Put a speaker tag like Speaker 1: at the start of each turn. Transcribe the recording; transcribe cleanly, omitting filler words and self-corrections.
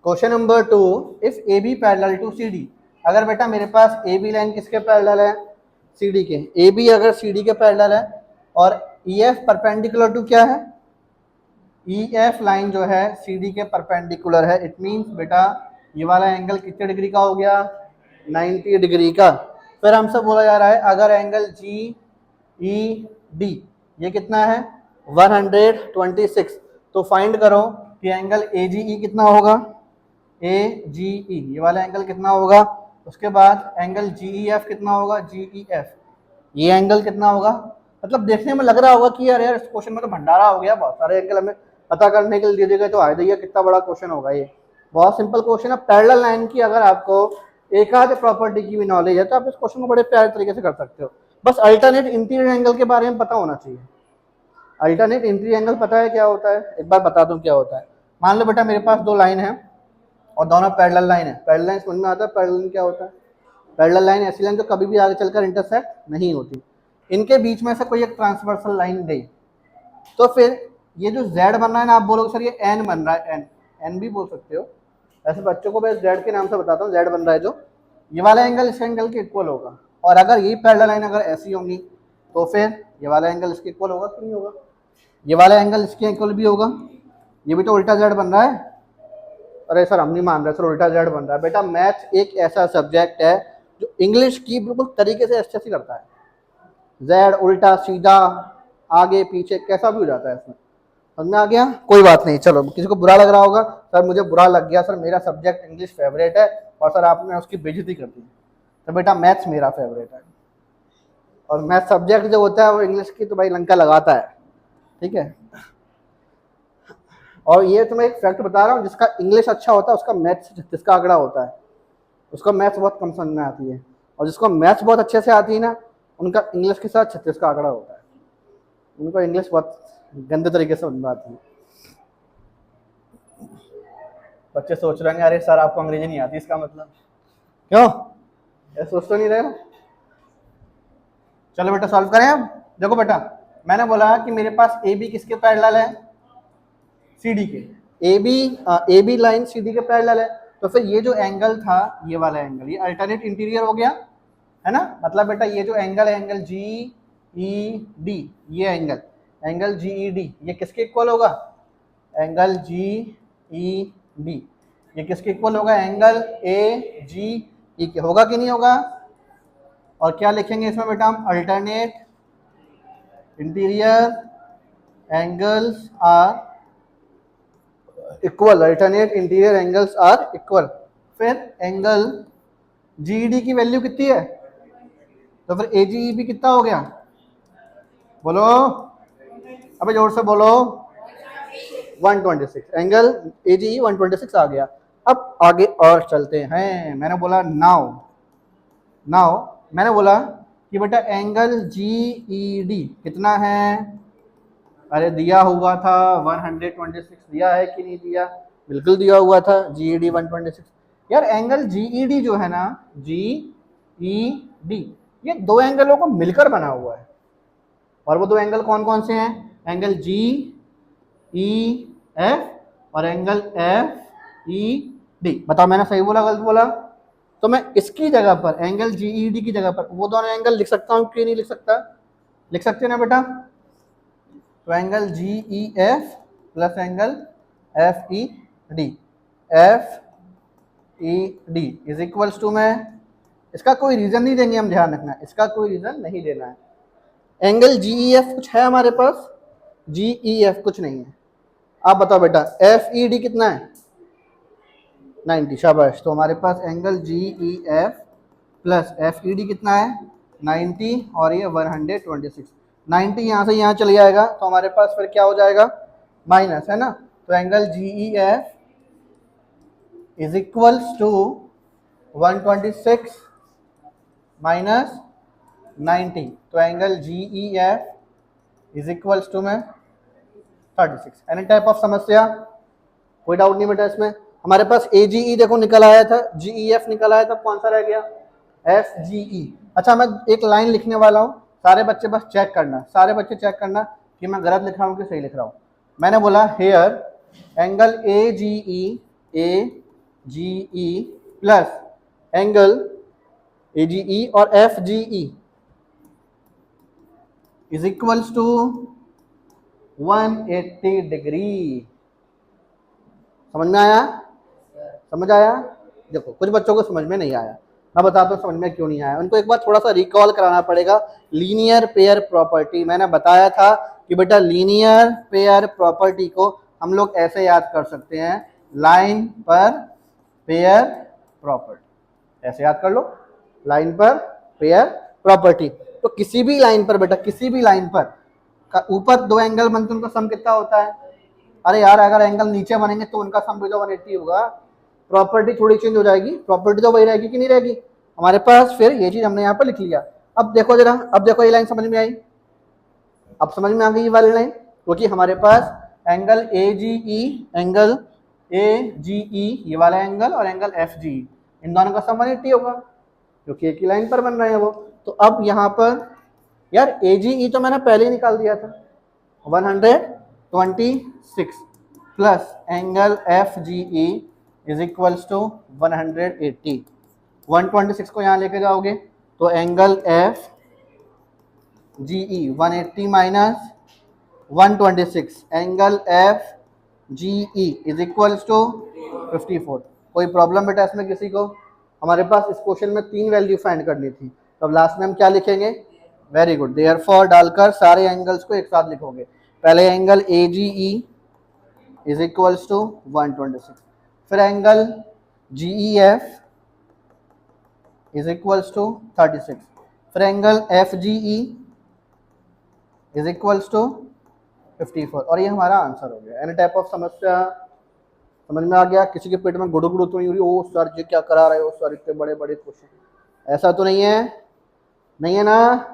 Speaker 1: Question number 2, if A B parallel to C D. अगर बेटा मेरे पास ए बी लाइन किसके पैरेलल है, सी डी के। ए बी अगर सी डी के पैरेलल है और ई एफ परपेंडिकुलर टू क्या है, ई एफ लाइन जो है सी डी के परपेंडिकुलर है। इट मीन्स बेटा ये वाला एंगल कितने डिग्री का हो गया, 90 डिग्री का। फिर हमसे बोला जा रहा है अगर एंगल जी ई डी ये कितना है 126, तो फाइंड करो कि एंगल ए जी ई कितना होगा, ए जी ई ये वाला एंगल कितना होगा। उसके बाद एंगल जी ई एफ कितना होगा, जी ई एफ ये एंगल कितना होगा। मतलब देखने में लग रहा होगा कि यार इस क्वेश्चन में तो भंडारा हो गया, बहुत सारे एंगल हमें पता करने के लिए दे दिए गए, तो आए दैया कितना बड़ा क्वेश्चन होगा ये। बहुत सिंपल क्वेश्चन है। पैरेलल लाइन की अगर आपको एक आध प्रॉपर्टी की भी नॉलेज है तो आप इस क्वेश्चन को बड़े प्यारे तरीके से कर सकते हो। बस अल्टरनेट इंटीरियर एंगल के बारे में पता होना चाहिए। अल्टरनेट इंटीरियर एंगल पता है क्या होता है, एक बार बता दूं क्या होता है। मान लो बेटा मेरे पास दो लाइन है और दोनों पैरेलल लाइन है। पैरेलल लाइन समझ में आता है, पैरेलल क्या होता है। पैरेलल लाइन ऐसी लाइन जो कभी भी आगे चलकर इंटरसेक्ट नहीं होती। इनके बीच में से कोई एक ट्रांसवर्सल लाइन गई तो फिर ये जो z बन रहा है ना, आप बोलोगे सर ये n बन रहा है, n भी बोल सकते हो। ऐसे बच्चों को मैं z के नाम से बताता हूँ, z बन रहा है जो ये वाला एंगल इस एंगल के इक्वल होगा। और अगर ये पैरेलल लाइन अगर ऐसी होंगी तो फिर ये वाला एंगल इसके इक्वल होगा कि नहीं होगा, ये वाला एंगल इसके इक्वल भी होगा। ये भी तो उल्टा z बन रहा है। अरे सर हम नहीं मान रहे सर, उल्टा z बन रहा है। बेटा मैथ एक ऐसा सब्जेक्ट है जो इंग्लिश की बिल्कुल तरीके से अच्छे से करता है। z उल्टा सीधा आगे पीछे कैसा भी हो जाता है इसमें, समझ में आ गया। कोई बात नहीं, चलो किसी को बुरा लग रहा होगा सर मुझे बुरा लग गया सर, मेरा सब्जेक्ट इंग्लिश फेवरेट है और सर आपने उसकी बेइज्जती कर दी। तो बेटा मैथ्स मेरा फेवरेट है और मैथ सब्जेक्ट जो होता है वो इंग्लिश की तो भाई लंका लगाता है, ठीक है। और ये तुम्हें एक फैक्ट बता रहा हूँ, जिसका इंग्लिश अच्छा होता है उसका मैथ्स 36 का आंकड़ा होता है, उसको मैथ्स बहुत कम समझ में आती है। और जिसको मैथ्स बहुत अच्छे से आती है ना, उनका इंग्लिश के साथ 36 का आंकड़ा होता है। उनको इंग्लिश बहुत गंदे तरीके से समझ में आती है। बच्चे सोच रहे हैं अरे सर आपको अंग्रेजी नहीं आती, इसका मतलब क्यों, ये सोच तो नहीं रहे हो। चलो बेटा सॉल्व करें अब। देखो बेटा मैंने बोला कि मेरे पास ए बी किसके पैरेलल है, सी डी के। A B line C D के पैरेलल है, तो फिर ये जो एंगल था ये वाला एंगल ये अल्टरनेट इंटीरियर हो गया है ना। मतलब बेटा ये जो एंगल है एंगल जी ई डी, ये एंगल जी ई डी ये किसके इक्वल होगा, एंगल जी ई डी ये किसके इक्वल होगा, एंगल ए जी ई के होगा कि नहीं होगा। और क्या लिखेंगे इसमें बेटा हम, alternate interior angles are equal, alternate interior angles are equal. फिर एंगल जीईडी की वैल्यू कितनी है, तो फिर एजीई भी कितना हो गया, बोलो अबे जोर से बोलो, 126। एंगल एजीई 126 आ गया। अब आगे और चलते हैं। मैंने बोला नाउ मैंने बोला कि बेटा एंगल जीईडी कितना है, अरे दिया हुआ था 126, दिया है कि नहीं दिया, बिल्कुल दिया हुआ था जीईडी 126। यार एंगल जीईडी जो है ना, जीईडी ये दो एंगलों को मिलकर बना हुआ है। और वो दो एंगल कौन कौन से हैं, एंगल जी ई एफ और एंगल एफ ई डी। बताओ मैंने सही बोला गलत बोला। तो मैं इसकी जगह पर एंगल जीईडी की जगह पर वो दोनों एंगल लिख सकता हूँ कि नहीं लिख सकता, लिख सकते हैं ना बेटा। तो angle G E F plus angle F E D, F E D is equals to में, इसका कोई रीजन नहीं देंगे हम, ध्यान रखना इसका कोई रीजन नहीं देना है। एंगल जी ई एफ कुछ है हमारे पास, जी ई एफ कुछ नहीं है। आप बताओ बेटा एफ ई डी कितना है, 90, शाबाश। तो हमारे पास angle G E F plus F E D कितना है 90 और ये 126। 90 यहाँ से यहाँ चले जाएगा तो हमारे पास फिर क्या हो जाएगा, माइनस, है ना। तो angle G E F is equals to 126 minus 90। तो angle G E F is equals to में 36। एनी टाइप ऑफ समस्या, कोई डाउट नहीं बेटा इसमें। हमारे पास ए जी ई देखो निकल आया था, जी ई एफ निकल आया था, कौन सा रह गया, एफ जी ई। अच्छा मैं एक लाइन लिखने वाला हूँ, सारे बच्चे बस चेक करना, सारे बच्चे चेक करना कि मैं गलत लिख रहा हूँ कि सही लिख रहा हूँ। मैंने बोला here angle A G E G E plus angle A G E और F G E is equals to 180 degree. समझ में आया? समझ आया? देखो कुछ बच्चों को समझ में नहीं आया, मैं बताता हूँ समझ में क्यों नहीं आया। उनको एक बार थोड़ा सा रिकॉल कराना पड़ेगा लीनियर पेयर प्रॉपर्टी। मैंने बताया था कि बेटा लीनियर पेयर प्रॉपर्टी को हम लोग ऐसे याद कर सकते हैं, लाइन पर पेयर प्रॉपर्टी। ऐसे याद कर लो, लाइन पर पेयर प्रॉपर्टी। तो किसी भी लाइन पर बेटा, किसी भी लाइन पर ऊपर दो एंगल बनते हैं, उनका सम कितना होता है? अरे यार अगर एंगल नीचे बनेंगे तो उनका सम भी तो 180 होगा। प्रॉपर्टी थोड़ी चेंज हो जाएगी, प्रॉपर्टी तो वही रहेगी कि नहीं रहेगी हमारे पास। फिर ये चीज हमने यहाँ पर लिख लिया। अब देखो जरा, अब देखो ये लाइन समझ में आई? अब समझ में आ गई ये वाली लाइन, क्योंकि हमारे पास angle A G E, angle A G ई ये वाला एंगल और एंगल एफ जी इन दोनों का सम 180 होगा, क्योंकि एक ही लाइन पर बन रहे हैं वो। तो अब यहाँ पर यार ए जी ई तो मैंने पहले ही निकाल दिया था, 126 plus angle F G E is equals to 180। 126 को यहाँ लेके जाओगे तो angle F G E 180 minus 126 angle F G E is equals to 54। कोई प्रॉब्लम बेटा इसमें किसी को? हमारे पास इस क्वेश्चन में 3 वैल्यू फाइंड करनी थी, तो अब लास्ट में हम क्या लिखेंगे? वेरी गुड, देयरफॉर डालकर सारे एंगल्स को एक साथ लिखोगे। पहले angle A G E is equals to 126, फिर angle G E F is equals to 36, फिर angle F G E is equals to 54। और ये हमारा आंसर हो गया। एनी टाइप ऑफ समस्या समझ में आ गया? किसी के पेट में गुड़ु गुड़ु तो नहीं हो रही, ओ सर जी क्या करा रहे हो सर, इतने बड़े बड़े क्वेश्चन? ऐसा तो नहीं है? नहीं है ना?